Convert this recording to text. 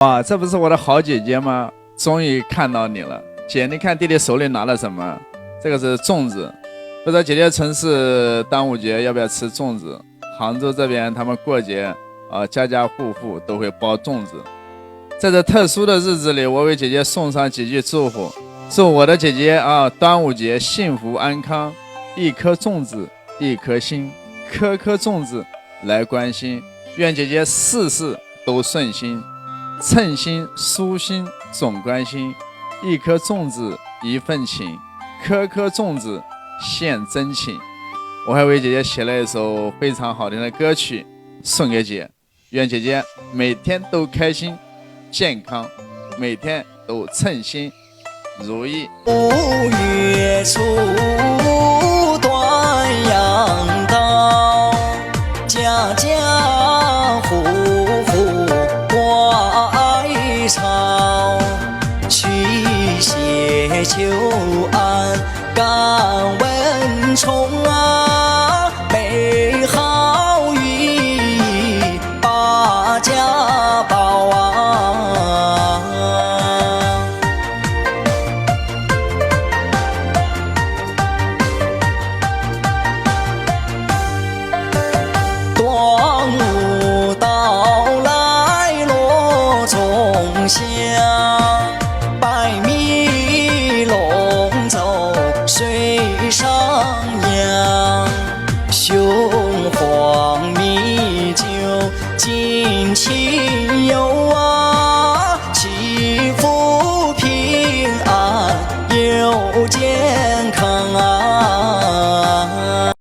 哇，这不是我的好姐姐吗？终于看到你了，姐，你看弟弟手里拿了什么？这个是粽子，不知道姐姐城市端午节要不要吃粽子？杭州这边他们过节家家户户都会包粽子。在这特殊的日子里，我为姐姐送上几句祝福，祝我的姐姐端午节幸福安康，一颗粽子一颗心，颗颗粽子来关心，愿姐姐事事都顺心，称心舒心总关心，一颗粽子一份情，颗颗粽子献真情。我还为姐姐写了一首非常好听的歌曲送给姐，愿姐姐每天都开心健康，每天都称心如意。5月初端阳到，家家户户挂哀巢，驱邪求安感蚊虫美好运把家保端午到来落粽香，百米龙舟水上扬，雄黄米酒敬亲